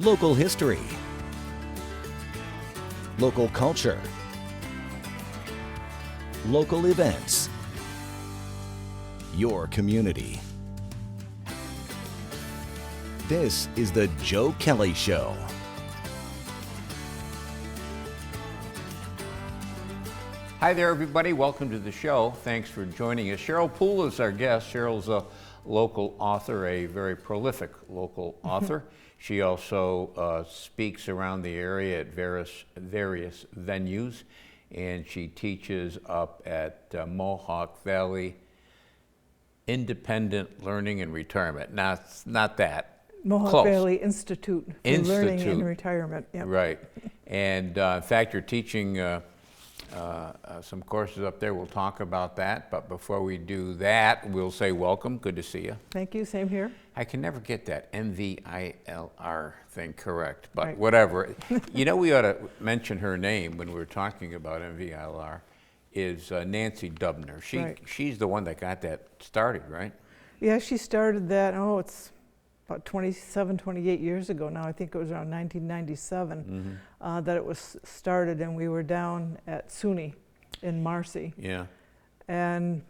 local history, local culture, local events, your community. This is the Joe Kelly Show. Hi there, everybody. Welcome to the show. Thanks for joining us. Cheryl Pula is our guest. Cheryl's a local author, a very prolific local author. She also speaks around the area at various venues, and she teaches up at Mohawk Valley Independent Learning and Retirement. Not that. Mohawk Close. Valley Institute for Learning and Retirement. Yep. Right. And in fact, you're teaching some courses up there. We'll talk about that. But before we do that, we'll say welcome. Good to see you. Thank you. Same here. I can never get that MVILR thing correct, but Right. whatever. You know, we ought to mention her name when we're talking about MVILR, is Nancy Dubner. Right. She's the one that got that started, right? Yeah, she started that, it's about 27, 28 years ago now. I think it was around 1997 that it was started, and we were down at SUNY in Marcy. Yeah. And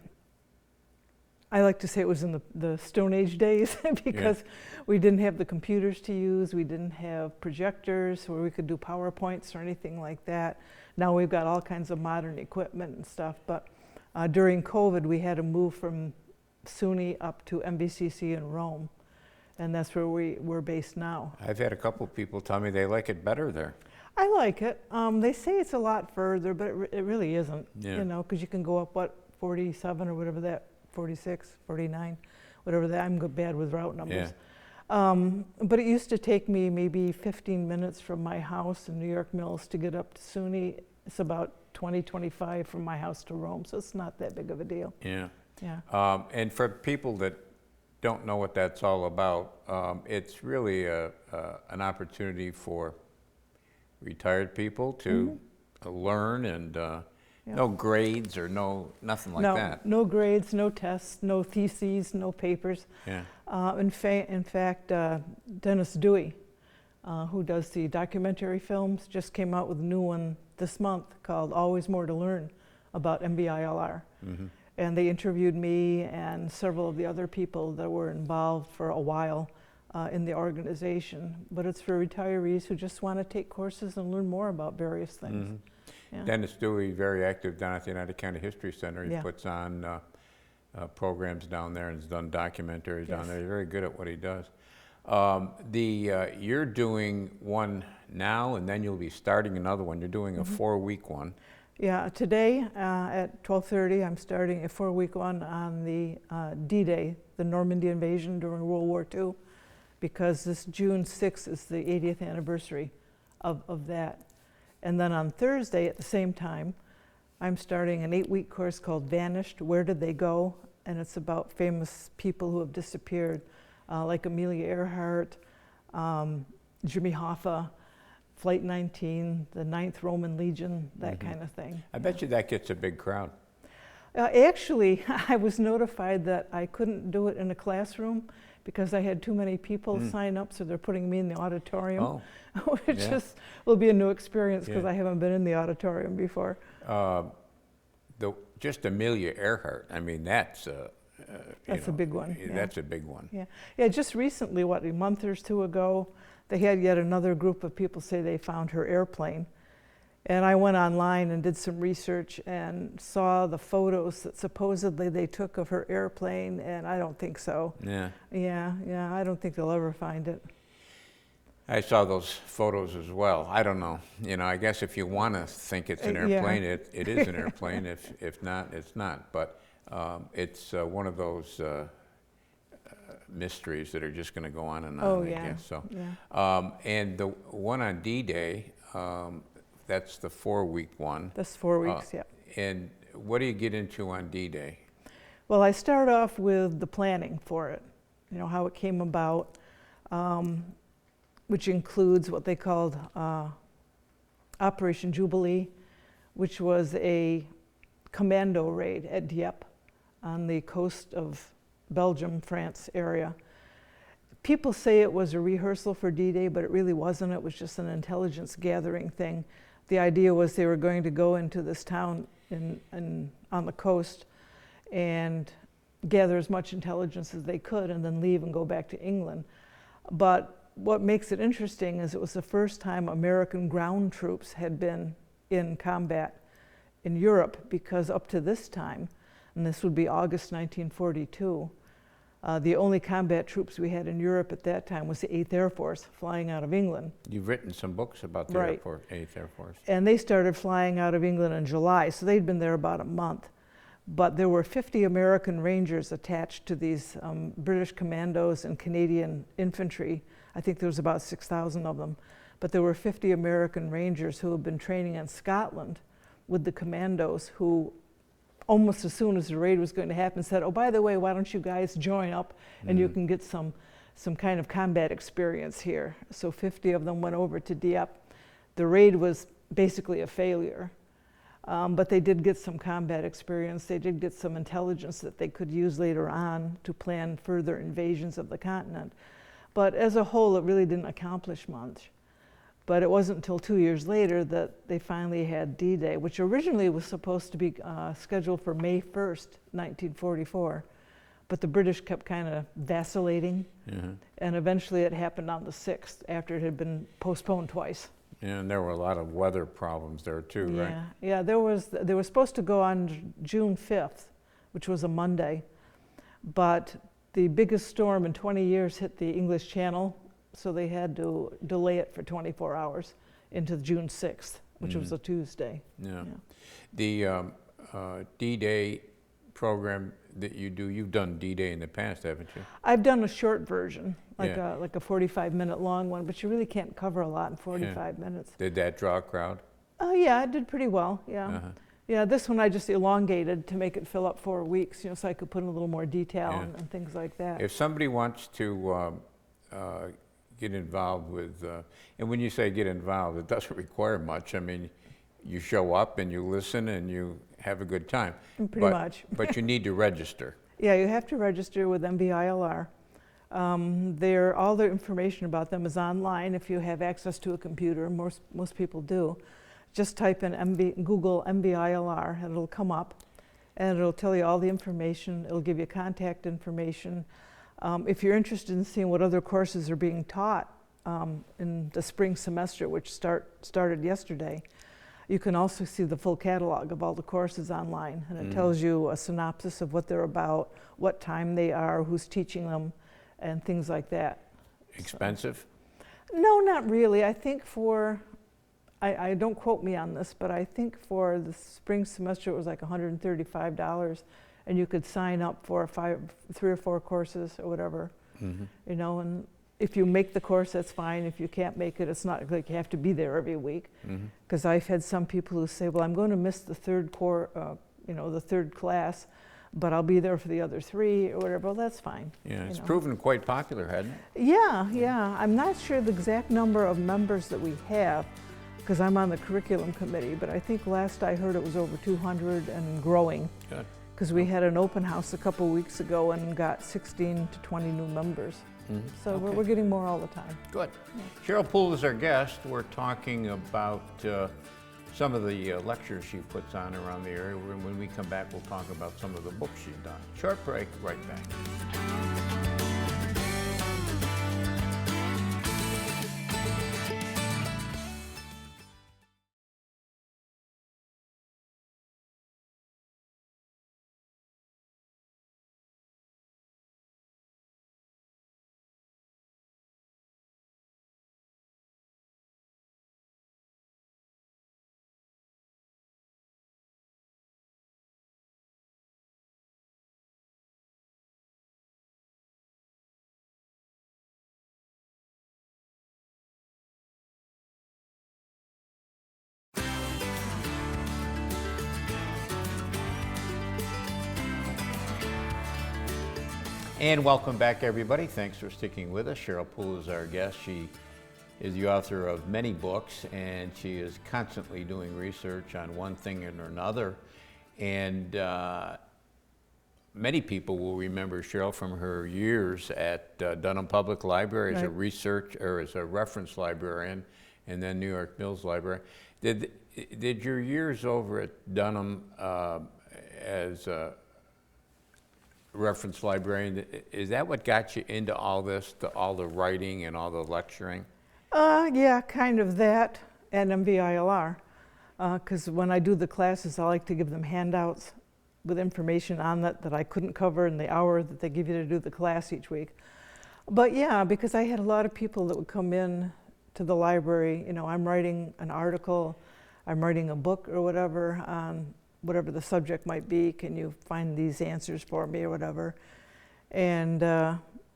I like to say it was in the Stone Age days because we didn't have the computers to use, we didn't have projectors where we could do PowerPoints or anything like that. Now we've got all kinds of modern equipment and stuff, but during COVID we had to move from SUNY up to MVCC in Rome, and that's where we're based now. I've had a couple of people tell me they like it better there. I like it. They say it's a lot further, but it really isn't, you know, because you can go up, 47 or whatever that, 46, 49, whatever that, I'm bad with route numbers. Yeah. But it used to take me maybe 15 minutes from my house in New York Mills to get up to SUNY. It's about 20, 25 from my house to Rome, so it's not that big of a deal. Yeah. Yeah. And for people that don't know what that's all about, it's really an opportunity for retired people to learn, and no grades or nothing like that. No grades, no tests, no theses, no papers. Yeah. In fact, Dennis Dewey, who does the documentary films, just came out with a new one this month called Always More to Learn about MVILR. And they interviewed me and several of the other people that were involved for a while in the organization. But it's for retirees who just want to take courses and learn more about various things. Yeah. Dennis Dewey, very active down at the United County History Center. He Yeah. puts on programs down there and has done documentaries down there. He's very good at what he does. You're doing one now, and then you'll be starting another one. You're doing a 4-week one. Yeah, today at 12:30, I'm starting a 4-week one on the D-Day, the Normandy invasion during World War II, because this June 6th is the 80th anniversary of that. And then on Thursday at the same time, I'm starting an 8-week course called Vanished, Where Did They Go? And it's about famous people who have disappeared, like Amelia Earhart, Jimmy Hoffa, Flight 19, the 9th Roman Legion, that kind of thing. I bet you that gets a big crowd. Actually, I was notified that I couldn't do it in a classroom because I had too many people sign up, so they're putting me in the auditorium, which will be a new experience because I haven't been in the auditorium before. Just Amelia Earhart, I mean, that's a big one. That's a big one. Yeah. Just recently, a month or two ago, they had yet another group of people say they found her airplane. And I went online and did some research and saw the photos that supposedly they took of her airplane, and I don't think so. Yeah, I don't think they'll ever find it. I saw those photos as well. I don't know. You know, I guess if you want to think it's an airplane, it is an airplane. If not, it's not. But it's one of those mysteries that are just going to go on and on, I guess. So, and the one on D-Day, that's the 4-week one. That's 4 weeks, yeah. And what do you get into on D-Day? Well, I start off with the planning for it, you know, how it came about, which includes what they called Operation Jubilee, which was a commando raid at Dieppe on the coast of Belgium, France area. People say it was a rehearsal for D-Day, but it really wasn't. It was just an intelligence gathering thing. The idea was they were going to go into this town on the coast and gather as much intelligence as they could and then leave and go back to England. But what makes it interesting is it was the first time American ground troops had been in combat in Europe, because up to this time, and this would be August 1942, the only combat troops we had in Europe at that time was the 8th Air Force flying out of England. You've written some books about the Right. 8th Air Force. And they started flying out of England in July, so they'd been there about a month. But there were 50 American Rangers attached to these British commandos and Canadian infantry. I think there was about 6,000 of them. But there were 50 American Rangers who had been training in Scotland with the commandos, who almost as soon as the raid was going to happen said, oh, by the way, why don't you guys join up and you can get some kind of combat experience here. So 50 of them went over to Dieppe. The raid was basically a failure, but they did get some combat experience. They did get some intelligence that they could use later on to plan further invasions of the continent. But as a whole, it really didn't accomplish much. But it wasn't until 2 years later that they finally had D-Day, which originally was supposed to be scheduled for May 1st, 1944. But the British kept kind of vacillating, and eventually it happened on the 6th after it had been postponed twice. And there were a lot of weather problems there too, right? Yeah, they were supposed to go on June 5th, which was a Monday, but the biggest storm in 20 years hit the English Channel, so they had to delay it for 24 hours into June 6th, which was a Tuesday. Yeah. The D-Day program that you do, you've done D-Day in the past, haven't you? I've done a short version, like a 45-minute long one, but you really can't cover a lot in 45 minutes. Did that draw a crowd? Oh yeah, it did pretty well, yeah. Yeah, this one I just elongated to make it fill up 4 weeks, so I could put in a little more detail and things like that. If somebody wants to get involved with, and when you say get involved, it doesn't require much. I mean, you show up and you listen and you have a good time. Pretty much. But you need to register. Yeah, you have to register with MBILR. All the information about them is online if you have access to a computer. Most people do. Just type in Google MBILR and it'll come up and it'll tell you all the information. It'll give you contact information. If you're interested in seeing what other courses are being taught in the spring semester, which started yesterday, you can also see the full catalog of all the courses online, and it tells you a synopsis of what they're about, what time they are, who's teaching them, and things like that. Expensive? So, no, not really. I think I don't quote me on this, but I think for the spring semester it was like $135, and you could sign up for 3 or 4 courses or whatever, you know, and if you make the course, that's fine. If you can't make it, it's not like you have to be there every week. Because I've had some people who say, well, I'm going to miss the third class, but I'll be there for the other 3 or whatever. Well, that's fine. Yeah, it's proven quite popular, hasn't it? Yeah. I'm not sure the exact number of members that we have, because I'm on the curriculum committee, but I think last I heard it was over 200 and growing. Good. Because we had an open house a couple weeks ago and got 16 to 20 new members. So we're getting more all the time. Good. Cheryl Pula is our guest. We're talking about some of the lectures she puts on around the area. When we come back, we'll talk about some of the books she's done. Short break, right back. And welcome back, everybody. Thanks for sticking with us. Cheryl Pula is our guest. She is the author of many books, and she is constantly doing research on one thing or another. And many people will remember Cheryl from her years at Dunham Public Library as a Right. research or as a reference librarian, and then New York Mills Library. Did your years over at Dunham as a reference librarian, is that what got you into all this, all the writing and all the lecturing? Yeah, kind of that, and MVILR. Because when I do the classes, I like to give them handouts with information on that I couldn't cover in the hour that they give you to do the class each week. But yeah, because I had a lot of people that would come in to the library, you know, I'm writing an article, I'm writing a book or whatever on whatever the subject might be, can you find these answers for me or whatever. And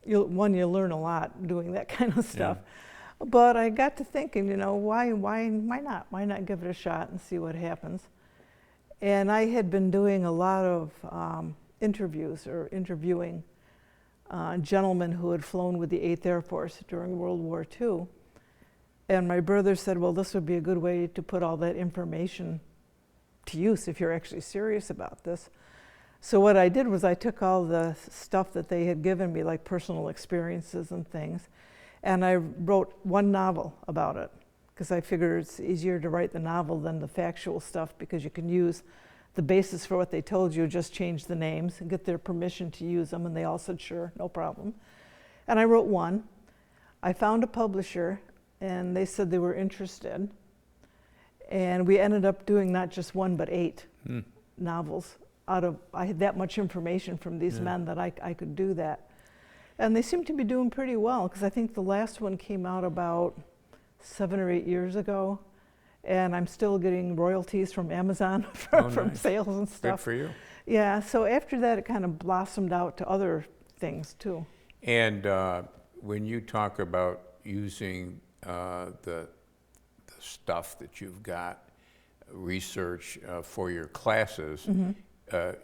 you learn a lot doing that kind of stuff. Yeah. But I got to thinking, you know, why not? Why not give it a shot and see what happens? And I had been doing a lot of interviews or interviewing gentlemen who had flown with the 8th Air Force during World War II. And my brother said, well, this would be a good way to put all that information to use if you're actually serious about this. So what I did was I took all the stuff that they had given me, like personal experiences and things, and I wrote one novel about it, because I figured it's easier to write the novel than the factual stuff, because you can use the basis for what they told you, just change the names and get their permission to use them, and they all said, sure, no problem. And I wrote one. I found a publisher, and they said they were interested. And we ended up doing not just one, but 8 novels. I had that much information from these men that I could do that. And they seem to be doing pretty well, because I think the last one came out about 7 or 8 years ago. And I'm still getting royalties from Amazon from Nice. sales and stuff. Good for you. Yeah, so after that, it kind of blossomed out to other things too. And when you talk about using the stuff that you've got, research for your classes,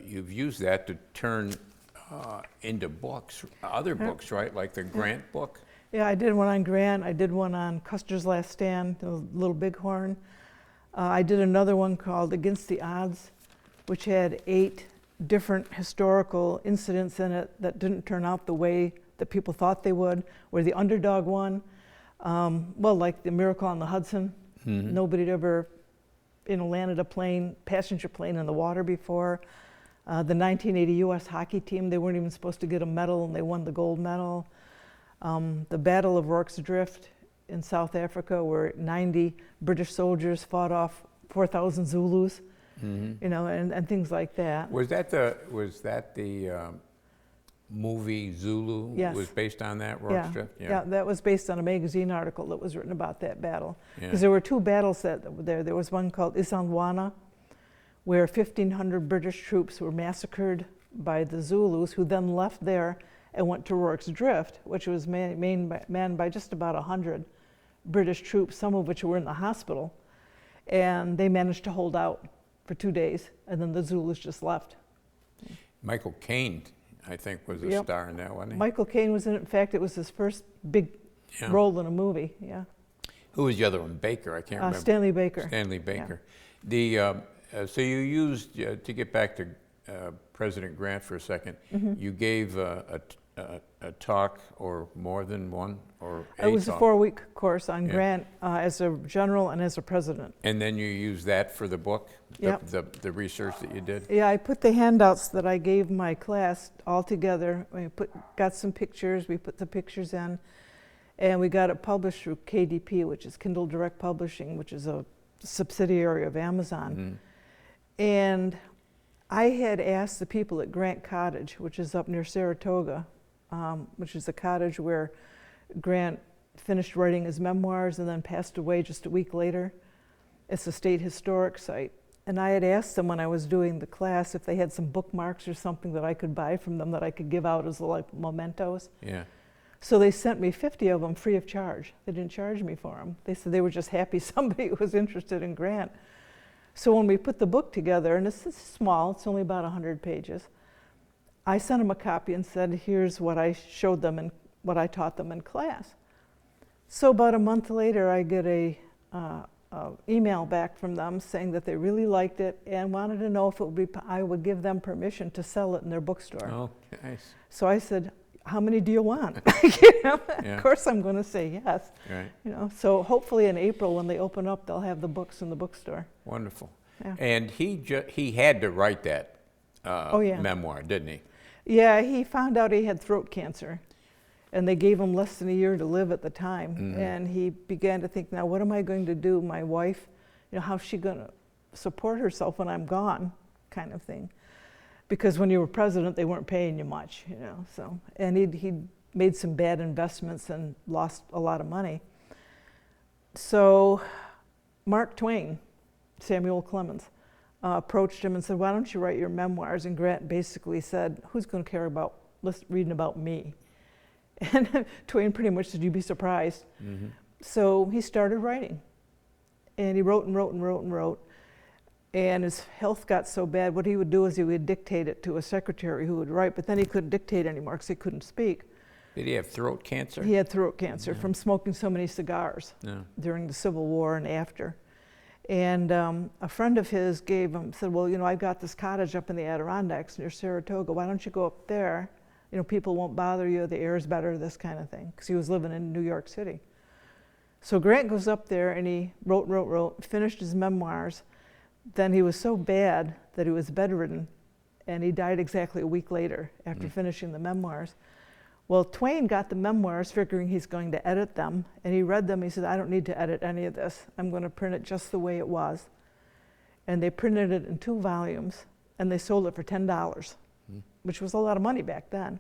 you've used that to turn into books, other books, right? Like the Grant book? Yeah, I did one on Grant. I did one on Custer's Last Stand, the Little Bighorn. I did another one called Against the Odds, which had 8 different historical incidents in it that didn't turn out the way that people thought they would, where the underdog won. Well, like the Miracle on the Hudson. Nobody had ever landed a passenger plane in the water before. The 1980 U.S. hockey team, they weren't even supposed to get a medal, and they won the gold medal. The Battle of Rorke's Drift in South Africa, where 90 British soldiers fought off 4,000 Zulus, you know, and things like that. Was that the movie Zulu? Yes. Was based on that, Yeah. Rorke's Drift? Yeah, that was based on a magazine article that was written about that battle. Yeah. Because there were 2 battles that were there. There was one called Isandlwana, where 1,500 British troops were massacred by the Zulus, who then left there and went to Rorke's Drift, which was manned by just about 100 British troops, some of which were in the hospital. And they managed to hold out for 2 days, and then the Zulus just left. Michael Caine, I think, was a Yep. star in that, wasn't he? Michael Caine was in it. In fact, it was his first big Yeah. role in a movie, yeah. Who was the other one? Baker, I can't remember. Stanley Baker. Stanley Baker. So you used, to get back to President Grant for a second, you gave a talk, or more than one, or a It was a talk. 4-week course on Yeah. Grant as a general and as a president. And then you used that for the book, Yep. the research that you did? Yeah, I put the handouts that I gave my class all together. We got some pictures, we put the pictures in, and we got it published through KDP, which is Kindle Direct Publishing, which is a subsidiary of Amazon. And I had asked the people at Grant Cottage, which is up near Saratoga, which is a cottage where Grant finished writing his memoirs and then passed away just a week later. It's a state historic site. And I had asked them when I was doing the class if they had some bookmarks or something that I could buy from them that I could give out as like mementos. Yeah. So they sent me 50 of them free of charge. They didn't charge me for them. They said they were just happy somebody was interested in Grant. So when we put the book together, and it's small, it's only about 100 pages, I sent them a copy and said, here's what I showed them and what I taught them in class. So about a month later, I get a email back from them saying that they really liked it and wanted to know if it would be, I would give them permission to sell it in their bookstore. Oh, nice. So I said, how many do you want? You know, Yeah. Of course I'm going to say yes. Right. You know, so hopefully in April when they open up, they'll have the books in the bookstore. Wonderful. Yeah. And he had to write that yeah. memoir, didn't he? Yeah, he found out he had throat cancer, and they gave him less than a year to live at the time. Mhm. And he began to think, now what am I going to do? My wife, you know, how's she going to support herself when I'm gone, kind of thing. Because when you were president, they weren't paying you much, you know. So, and he made some bad investments and lost a lot of money. So Mark Twain, Samuel Clemens, approached him and said, why don't you write your memoirs? And Grant basically said, who's going to care about reading about me? And Twain pretty much said, you'd be surprised. Mm-hmm. So he started writing. And he wrote and wrote and wrote and wrote. And his health got so bad, what he would do is he would dictate it to a secretary who would write, but then he couldn't dictate anymore because he couldn't speak. Did he have throat cancer? He had throat cancer from smoking so many cigars during the Civil War and after. And a friend of his said, well, you know, I've got this cottage up in the Adirondacks near Saratoga. Why don't you go up there? You know, people won't bother you, the air is better, this kind of thing, because he was living in New York City. So Grant goes up there and he wrote, finished his memoirs. Then he was so bad that he was bedridden, and he died exactly a week later after finishing the memoirs. Well, Twain got the memoirs figuring he's going to edit them, and he read them. He said, I don't need to edit any of this. I'm going to print it just the way it was. And they printed it in 2 volumes, and they sold it for $10, which was a lot of money back then.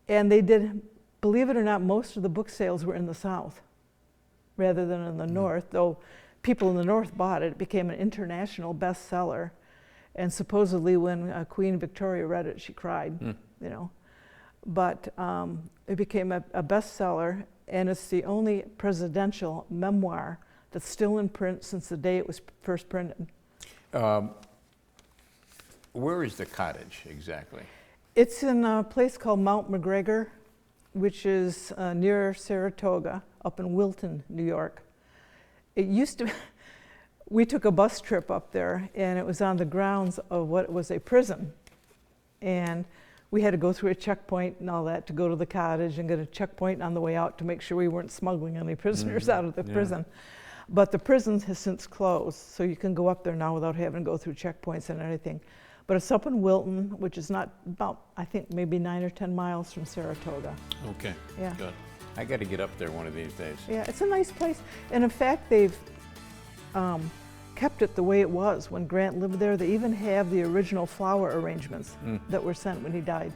And they did, believe it or not, most of the book sales were in the South rather than in the North, though people in the North bought it. It became an international bestseller. And supposedly when Queen Victoria read it, she cried, you know. But it became a bestseller, and it's the only presidential memoir that's still in print since the day it was first printed. Where is the cottage exactly? It's in a place called Mount McGregor, which is near Saratoga, up in Wilton, New York. It used to, we took a bus trip up there, and it was on the grounds of what was a prison. And we had to go through a checkpoint and all that to go to the cottage, and get a checkpoint on the way out to make sure we weren't smuggling any prisoners out of the prison. But the prison has since closed, so you can go up there now without having to go through checkpoints and anything. But it's up in Wilton, which is not about, I think, maybe 9 or 10 miles from Saratoga. Okay, Yeah. good. I got to get up there one of these days. Yeah, it's a nice place. And in fact, they've kept it the way it was when Grant lived there. They even have the original flower arrangements that were sent when he died.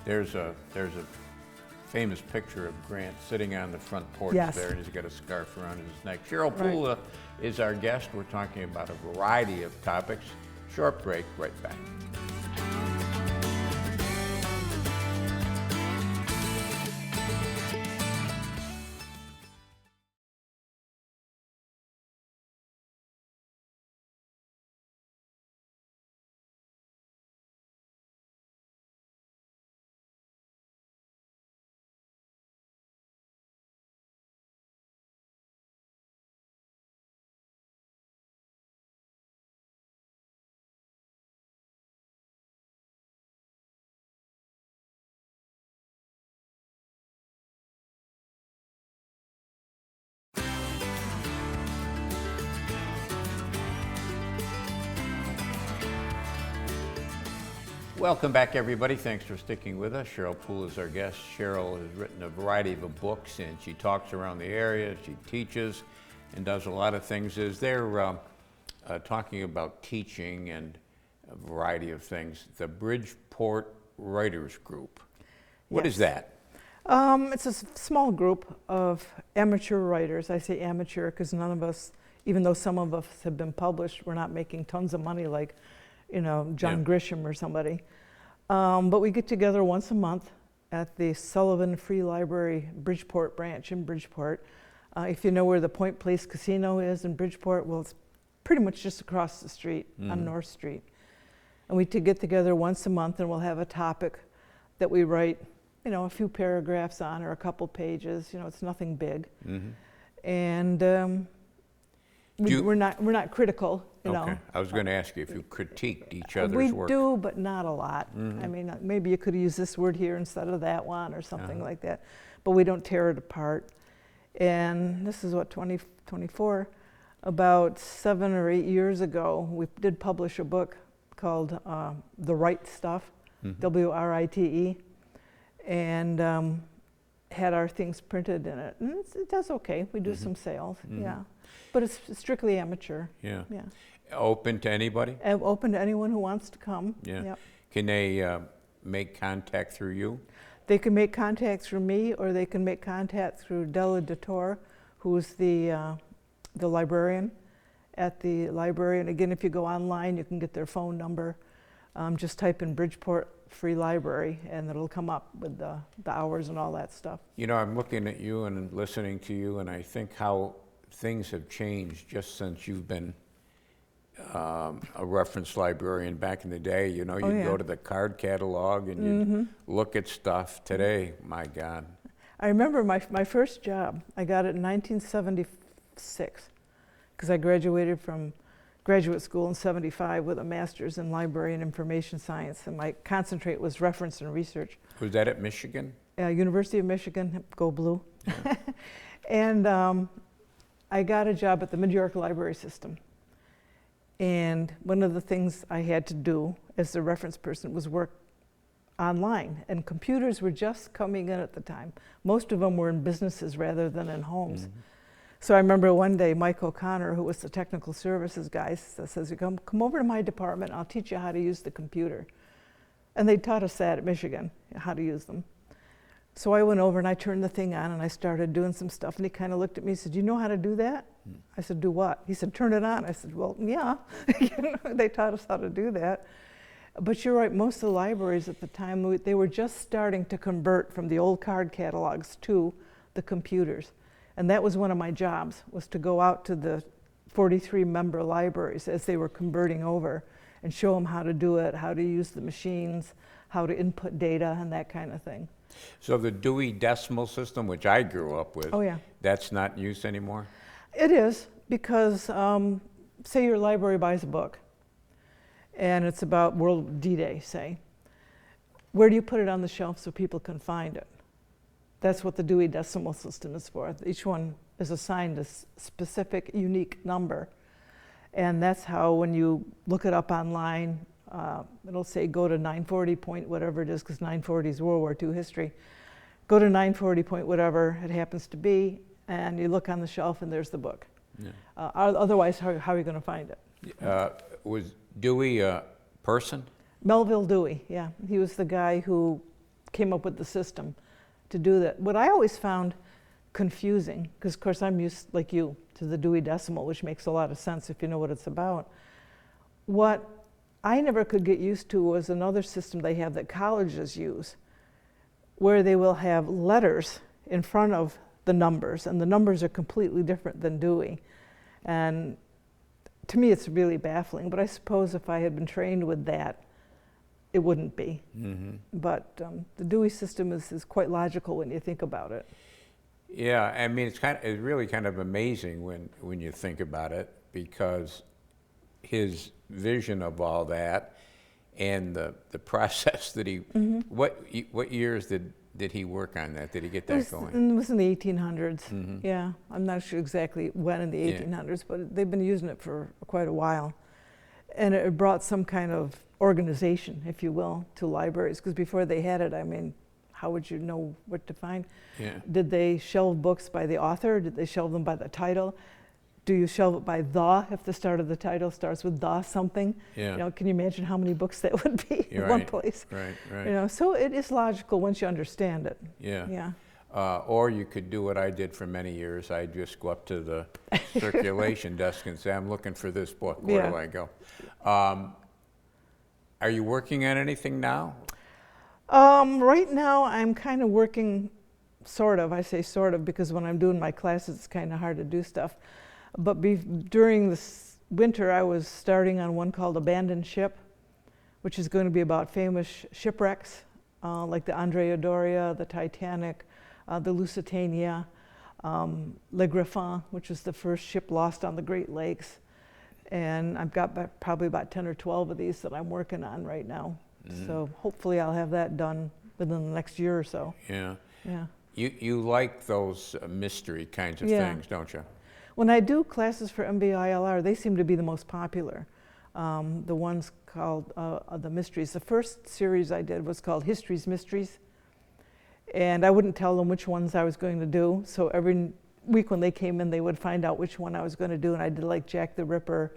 There's a famous picture of Grant sitting on the front porch there, and he's got a scarf around his neck. Cheryl Pula is our guest. We're talking about a variety of topics. Short break, right back. Welcome back, everybody. Thanks for sticking with us. Cheryl Pula is our guest. Cheryl has written a variety of books, and she talks around the area. She teaches and does a lot of things. As they're talking about teaching and a variety of things, the Bridgeport Writers Group. What is that? It's a small group of amateur writers. I say amateur because none of us, even though some of us have been published, we're not making tons of money like, you know, John Grisham or somebody. But we get together once a month at the Sullivan Free Library Bridgeport branch in Bridgeport. If you know where the Point Place Casino is in Bridgeport, well, it's pretty much just across the street on North Street. And we get together once a month, and we'll have a topic that we write, you know, a few paragraphs on or a couple pages. You know, it's nothing big. And We're not critical, you know. Okay, I was going to ask you if you critiqued each other's We work. do, but not a lot. I mean, maybe you could use this word here instead of that one or something like that. But we don't tear it apart. And this is what, 2024? About 7 or 8 years ago, we did publish a book called The Right Stuff, WRITE, and had our things printed in it. And it does okay. We do some sales, yeah. But it's strictly amateur. Yeah. Yeah. Open to anybody? Open to anyone who wants to come. Yeah. Yep. Can they make contact through you? They can make contact through me, or they can make contact through Della DeTore, who's the librarian at the library. And again, if you go online, you can get their phone number. Just type in Bridgeport Free Library, and it'll come up with the hours and all that stuff. You know, I'm looking at you and listening to you, and I think how things have changed just since you've been a reference librarian back in the day. You know, you'd go to the card catalog and you'd look at stuff. Today, my God. I remember my first job. I got it in 1976 because I graduated from graduate school in 75 with a master's in library and information science, and my concentrate was reference and research. Was that at Michigan? University of Michigan, go blue. Yeah. And I got a job at the Mid-York Library System. And one of the things I had to do as the reference person was work online. And computers were just coming in at the time. Most of them were in businesses rather than in homes. So I remember one day Mike O'Connor, who was the technical services guy, says, come over to my department, I'll teach you how to use the computer. And they taught us that at Michigan, how to use them. So I went over and I turned the thing on and I started doing some stuff, and he kind of looked at me and said, "You know how to do that?" I said, "Do what?" He said, "Turn it on." I said, "Well, yeah." They taught us how to do that. But you're right, most of the libraries at the time, they were just starting to convert from the old card catalogs to the computers. And that was one of my jobs, was to go out to the 43 member libraries as they were converting over and show them how to do it, how to use the machines, how to input data and that kind of thing. So the Dewey Decimal System, which I grew up with, that's not in use anymore? It is, because say your library buys a book and it's about World D-Day, say. Where do you put it on the shelf so people can find it? That's what the Dewey Decimal System is for. Each one is assigned a specific, unique number. And that's how, when you look it up online, it'll say go to 940 point whatever it is, because 940 is World War II history. Go to 940 point whatever it happens to be, and you look on the shelf and there's the book. Yeah. Otherwise, how are you going to find it? Was Dewey a person? Melville Dewey, yeah. He was the guy who came up with the system to do that. What I always found confusing, because of course I'm used, like you, to the Dewey Decimal, which makes a lot of sense if you know what it's about. What I never could get used to was another system they have that colleges use, where they will have letters in front of the numbers, and the numbers are completely different than Dewey. And to me, it's really baffling, but I suppose if I had been trained with that, it wouldn't be. But the Dewey system is quite logical when you think about it. Yeah, I mean, it's really kind of amazing when you think about it, because his vision of all that and the process that he, what years did he work on that? Did he get that going? It was in the 1800s. Yeah, I'm not sure exactly when in the 1800s, but they've been using it for quite a while. And it brought some kind of organization, if you will, to libraries, because before they had it, I mean, how would you know what to find? Yeah. Did they shelve books by the author? Did they shelve them by the title? Do you shelve it by the, if the start of the title starts with the something? Yeah. You know, can you imagine how many books that would be in one place? Right. You know, so it is logical once you understand it. Yeah. Or you could do what I did for many years. I'd just go up to the circulation desk and say, "I'm looking for this book. Where do I go?" Are you working on anything now? Right now, I'm kind of working, sort of. I say sort of because when I'm doing my classes, it's kind of hard to do stuff. But during this winter, I was starting on one called Abandoned Ship, which is going to be about famous shipwrecks, like the Andrea Doria, the Titanic, the Lusitania. Le Griffon, which was the first ship lost on the Great Lakes. And I've got probably about 10 or 12 of these that I'm working on right now. So hopefully I'll have that done within the next year or so. Yeah. Yeah. You like those mystery kinds of Yeah. things, don't you? When I do classes for MBILR, they seem to be the most popular. The ones called the mysteries. The first series I did was called History's Mysteries. And I wouldn't tell them which ones I was going to do. So every week when they came in, they would find out which one I was going to do. And I did like Jack the Ripper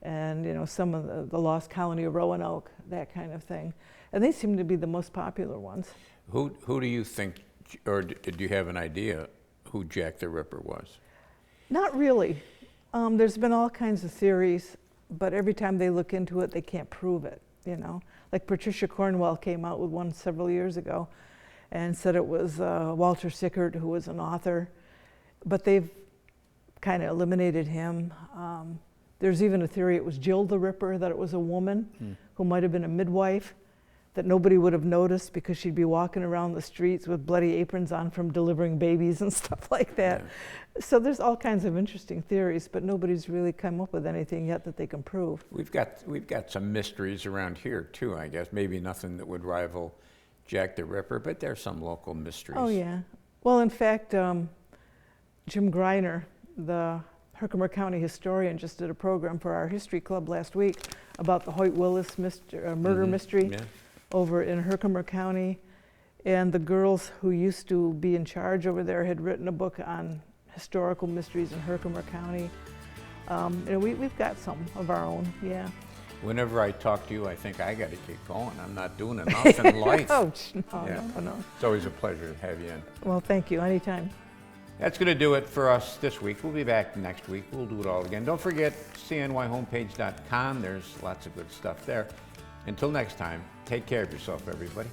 and, you know, some of the Lost Colony of Roanoke, that kind of thing. And they seem to be the most popular ones. Who do you think, or did you have an idea who Jack the Ripper was? Not really. There's been all kinds of theories, but every time they look into it, they can't prove it, you know. Like Patricia Cornwell came out with one several years ago and said it was Walter Sickert, who was an author, but they've kind of eliminated him. There's even a theory it was Jill the Ripper, that it was a woman who might have been a midwife, that nobody would have noticed because she'd be walking around the streets with bloody aprons on from delivering babies and stuff like that. Yeah. So there's all kinds of interesting theories, but nobody's really come up with anything yet that they can prove. We've got some mysteries around here too, I guess. Maybe nothing that would rival Jack the Ripper, but there's some local mysteries. Oh yeah. Well, in fact, Jim Greiner, the Herkimer County historian, just did a program for our history club last week about the Hoyt Willis murder mystery. Yeah. Over in Herkimer County, and the girls who used to be in charge over there had written a book on historical mysteries in Herkimer County. And we've got some of our own, yeah. Whenever I talk to you, I think I got to get going. I'm not doing enough in life. No, yeah. No. It's always a pleasure to have you in. Well, thank you, anytime. That's going to do it for us this week. We'll be back next week. We'll do it all again. Don't forget cnyhomepage.com. There's lots of good stuff there. Until next time, take care of yourself, everybody.